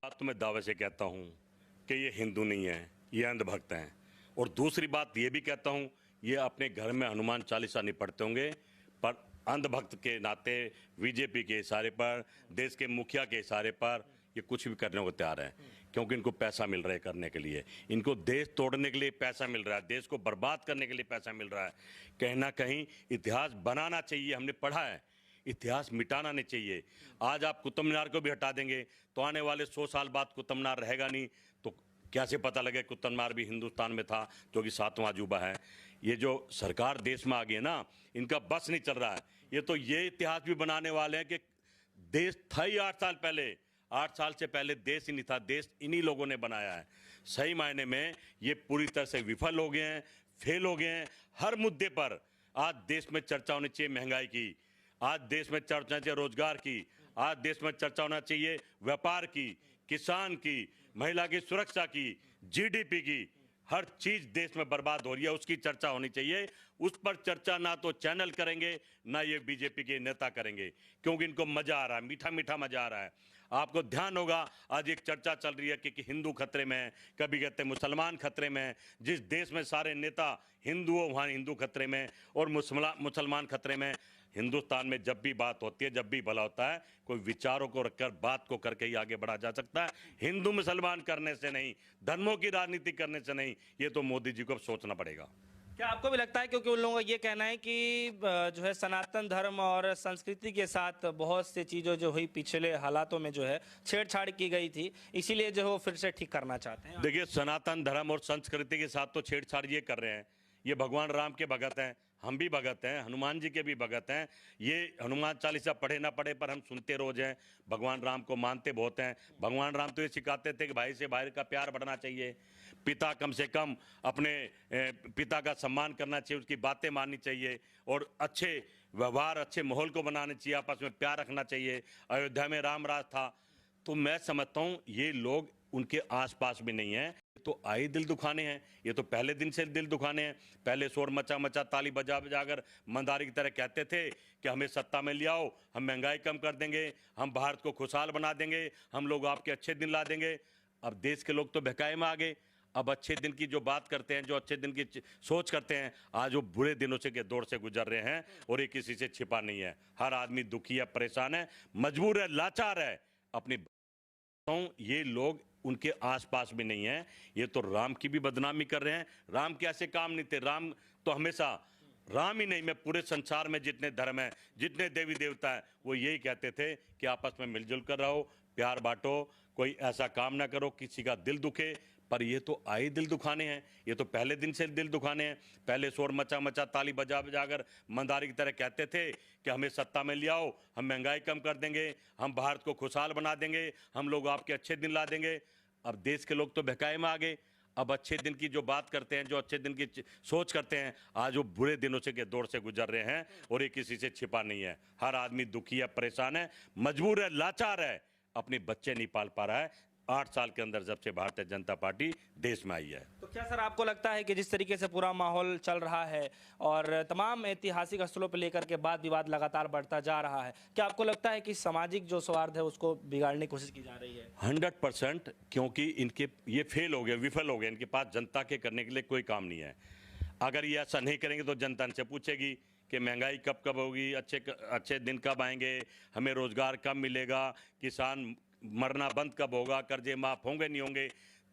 बात तो मैं दावे से कहता हूँ कि ये हिंदू नहीं है, ये अंधभक्त हैं। और दूसरी बात ये भी कहता हूँ, ये अपने घर में हनुमान चालीसा नहीं पढ़ते होंगे, पर अंधभक्त के नाते बीजेपी के इशारे पर, देश के मुखिया के इशारे पर ये कुछ भी करने को तैयार है, क्योंकि इनको पैसा मिल रहा है करने के लिए। इनको देश तोड़ने के लिए पैसा मिल रहा है, देश को बर्बाद करने के लिए पैसा मिल रहा है। कहीं ना कहीं इतिहास बनाना चाहिए, हमने पढ़ा है, इतिहास मिटाना नहीं चाहिए। आज आप कुतुब मीनार को भी हटा देंगे तो आने वाले 100 साल बाद कुतुब मीनार रहेगा नहीं, तो कैसे पता लगे कुतुब मीनार भी हिंदुस्तान में था, जो कि 7वां अजूबा है। ये जो सरकार देश में आ गई है ना, इनका बस नहीं चल रहा है। ये तो ये इतिहास भी बनाने वाले हैं कि देश था ही 8 साल पहले, 8 साल से पहले देश ही नहीं था, देश इन्हीं लोगों ने बनाया है। सही मायने में ये पूरी तरह से विफल हो गए हैं, फेल हो गए हैं। हर मुद्दे पर आज देश में चर्चा होनी चाहिए महंगाई की, आज देश में चर्चा होनी चाहिए रोजगार की, आज देश में चर्चा होना चाहिए व्यापार की, किसान की, महिला की सुरक्षा की, जीडीपी की। हर चीज देश में बर्बाद हो रही है, उसकी चर्चा होनी चाहिए। उस पर चर्चा ना तो चैनल करेंगे, ना ये बीजेपी के नेता करेंगे, क्योंकि इनको मजा आ रहा है, मीठा मीठा मजा आ रहा है। आपको ध्यान होगा आज एक चर्चा चल रही है कि हिंदू खतरे में है, कभी कहते हैं मुसलमान खतरे में है। जिस देश में सारे नेता हिंदू हो वहाँ हिंदू खतरे में और मुसलमान खतरे में। हिंदुस्तान में जब भी बात होती है, जब भी भला होता है, कोई विचारों को रखकर बात को करके ही आगे बढ़ा जा सकता है, हिंदू मुसलमान करने से नहीं, धर्मों की राजनीति करने से नहीं। ये तो मोदी जी को सोचना पड़ेगा। क्या आपको भी लगता है, क्योंकि उन लोगों का ये कहना है कि जो है सनातन धर्म और संस्कृति के साथ बहुत सी चीज़ें जो हुई पिछले हालातों में जो है छेड़छाड़ की गई थी, इसीलिए जो है फिर से ठीक करना चाहते हैं? देखिए, सनातन धर्म और संस्कृति के साथ तो छेड़छाड़ ये कर रहे हैं। ये भगवान राम के भगत हैं, हम भी भगत हैं, हनुमान जी के भी भगत हैं। ये हनुमान चालीसा पढ़े ना पढ़े पर हम सुनते रोज हैं। भगवान राम को मानते बहुत हैं। भगवान राम तो ये सिखाते थे कि भाई से भाई का प्यार बढ़ना चाहिए, पिता कम से कम अपने पिता का सम्मान करना चाहिए, उसकी बातें माननी चाहिए और अच्छे व्यवहार, अच्छे माहौल को बनाना चाहिए, आपस में प्यार रखना चाहिए। अयोध्या में राम राज था। तो मैं समझता हूँ ये लोग उनके आसपास भी नहीं है, तो आए दिल दुखाने हैं। ये तो पहले दिन से दिल दुखाने हैं। पहले शोर मचा मचा ताली बजा बजाकर मंदारी की तरह कहते थे कि हमें सत्ता में ले आओ, हम महंगाई कम कर देंगे, हम भारत को खुशहाल बना देंगे, हम लोग आपके अच्छे दिन ला देंगे। अब देश के लोग तो बहकाए में आ गए। अब अच्छे दिन की जो बात करते हैं, जो अच्छे दिन की सोच करते हैं, आज वो बुरे दिनों से के दौर से गुजर रहे हैं और ये किसी से छिपा नहीं है। हर आदमी दुखी है, परेशान है, मजबूर है, लाचार है। अपनी ये लोग उनके आसपास भी नहीं है। ये तो राम की भी बदनामी कर रहे हैं। राम के ऐसे काम नहीं थे। राम तो हमेशा, राम ही नहीं, मैं पूरे संसार में जितने धर्म हैं, जितने देवी देवता हैं, वो यही कहते थे कि आपस में मिलजुल कर रहो, प्यार बांटो, कोई ऐसा काम ना करो किसी का दिल दुखे। पर ये तो आए दिल दुखाने हैं। ये तो पहले दिन से दिल दुखाने हैं। पहले शोर मचा मचा ताली बजा बजाकर मंदारी की तरह कहते थे कि हमें सत्ता में ले आओ, हम महंगाई कम कर देंगे, हम भारत को खुशहाल बना देंगे, हम लोग आपके अच्छे दिन ला देंगे। अब देश के लोग तो बहकाए में आ गए। अब अच्छे दिन की जो बात करते हैं, जो अच्छे दिन की सोच करते हैं, आज वो बुरे दिनों से के दौर से गुजर रहे हैं और ये किसी से छिपा नहीं है। हर आदमी दुखी है, परेशान है, मजबूर है, लाचार है, अपने बच्चे नहीं पाल पा रहा है। 8 साल के अंदर जब से भारतीय जनता पार्टी देश में आई है। तो क्या सर आपको लगता है कि जिस तरीके से पूरा माहौल चल रहा है और तमाम ऐतिहासिक स्थलों पर लेकर के वाद विवाद लगातार बढ़ता जा रहा है, क्या आपको लगता है कि सामाजिक जो सौहार्द है उसको बिगाड़ने की कोशिश की जा रही है? 100%, क्योंकि इनके ये फेल हो गए, विफल हो गए। इनके पास जनता के करने के लिए कोई काम नहीं है। अगर ये ऐसा नहीं करेंगे तो जनता इनसे पूछेगी कि महंगाई कब कब होगी, अच्छे दिन कब आएंगे, हमें रोजगार कब मिलेगा, किसान मरना बंद कब होगा, कर्जे माफ होंगे नहीं होंगे।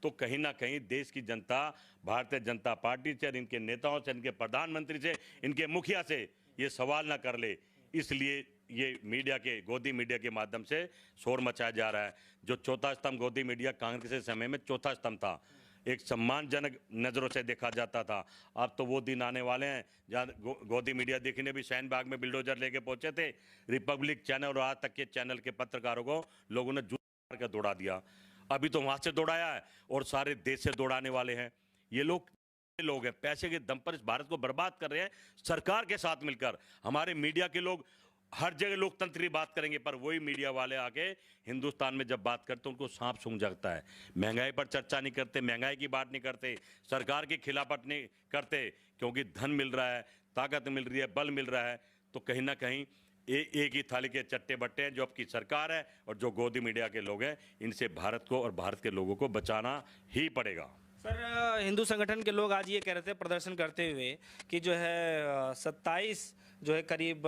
तो कहीं ना कहीं देश की जनता भारतीय जनता पार्टी से, इनके नेताओं से, इनके प्रधानमंत्री से, इनके मुखिया से ये सवाल ना कर ले। इसलिए ये मीडिया के, गोदी मीडिया के माध्यम से शोर मचाया जा रहा है। जो चौथा स्तंभ गोदी मीडिया कांग्रेस के समय में चौथा स्तंभ था, एक सम्मानजनक नज़रों से देखा जाता था। अब तो वो दिन आने वाले हैं जहाँ गोदी मीडिया देखने भी शाहीन बाग में बिल्डोजर लेके पहुंचे थे। रिपब्लिक चैनल और आज तक के चैनल के पत्रकारों को लोगों ने जूता मार कर दौड़ा दिया। अभी तो वहाँ से दौड़ाया है और सारे देश से दौड़ाने वाले हैं। ये लोग हैं, पैसे के दम पर इस भारत को बर्बाद कर रहे हैं सरकार के साथ मिलकर। हमारे मीडिया के लोग हर जगह लोकतंत्र की बात करेंगे, पर वही मीडिया वाले आके हिंदुस्तान में जब बात करते उनको सांप सूंघ जाता है। महंगाई पर चर्चा नहीं करते, महंगाई की बात नहीं करते, सरकार की खिलाफत नहीं करते, क्योंकि धन मिल रहा है, ताकत मिल रही है, बल मिल रहा है। तो कहीं ना कहीं एक ही थाली के चट्टे बट्टे हैं, जो आपकी सरकार है और जो गोदी मीडिया के लोग हैं। इनसे भारत को और भारत के लोगों को बचाना ही पड़ेगा। सर, हिंदू संगठन के लोग आज ये कह रहे थे प्रदर्शन करते हुए कि जो है 27 जो है करीब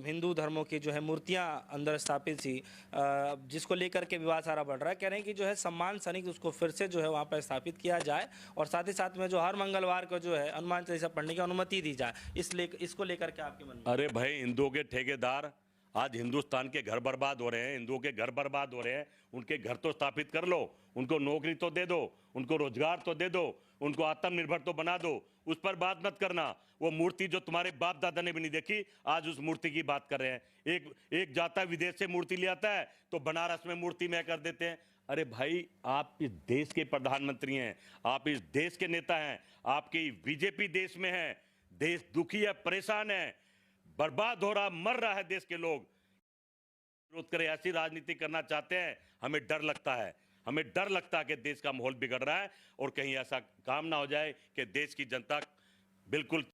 हिंदू धर्मों की जो है मूर्तियां अंदर स्थापित थी, जिसको लेकर के विवाद सारा बढ़ रहा है। कह रहे हैं कि जो है सम्मान सैनिक उसको फिर से जो है वहाँ पर स्थापित किया जाए और साथ ही साथ में जो हर मंगलवार को जो है हनुमान चालीसा पढ़ने की अनुमति दी जाए। इसको लेकर के आपके मन में? अरे भाई, हिंदुओं के ठेकेदार आज हिंदुस्तान के घर बर्बाद हो रहे हैं, हिंदुओं के घर बर्बाद हो रहे हैं। उनके घर तो स्थापित कर लो, उनको नौकरी तो दे दो, उनको रोजगार तो दे दो, उनको आत्मनिर्भर तो बना दो। उस पर बात मत करना। वो मूर्ति जो तुम्हारे बाप दादा ने भी नहीं देखी, आज उस मूर्ति की बात कर रहे हैं। एक जाता है विदेश से मूर्ति ले आता है तो बनारस में मूर्ति में कर देते हैं। अरे भाई, आप इस देश के प्रधानमंत्री हैं, आप इस देश के नेता हैं, आपकी बीजेपी देश में है, देश दुखी है, परेशान है, बर्बाद हो रहा, मर रहा है देश के लोग। विरोध करे, ऐसी राजनीति करना चाहते हैं। हमें डर लगता है, हमें डर लगता है कि देश का माहौल बिगड़ रहा है और कहीं ऐसा काम ना हो जाए कि देश की जनता बिल्कुल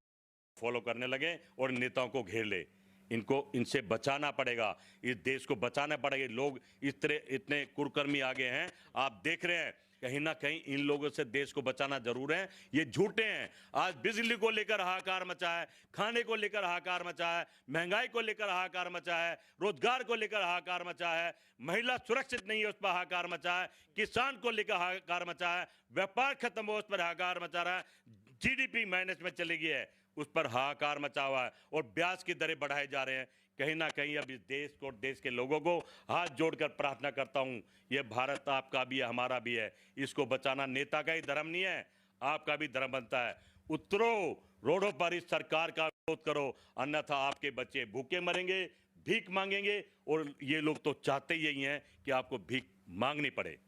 फॉलो करने लगे और नेताओं को घेर ले। इनसे बचाना पड़ेगा, इस देश को बचाना पड़ेगा। लोग इस तरह इतने कुकर्मी आगे हैं, आप देख रहे हैं। कहीं ना कहीं इन लोगों से देश को बचाना जरूर है। ये झूठे हैं। आज बिजली को लेकर हाहाकार मचा है, खाने को लेकर हाहाकार मचा है, महंगाई को लेकर हाहाकार मचा है, रोजगार को लेकर हाहाकार मचा है, महिला सुरक्षित नहीं है उस पर हाहाकार मचा है, किसान को लेकर हाहाकार मचा है, व्यापार खत्म हो उस पर हाहाकार मचा रहा है, जीडीपी माइनस में चली गई है उस पर हाहाकार मचा हुआ है, और ब्याज की दरें बढ़ाए जा रहे हैं। कहीं ना कहीं अब इस देश को, देश के लोगों को हाथ जोड़कर प्रार्थना करता हूं, ये भारत आपका भी है, हमारा भी है। इसको बचाना नेता का ही धर्म नहीं है, आपका भी धर्म बनता है। उतरो रोडों पर, इस सरकार का विरोध करो, अन्यथा आपके बच्चे भूखे मरेंगे, भीख मांगेंगे। और ये लोग तो चाहते ही यही हैं कि आपको भीख मांगनी पड़े।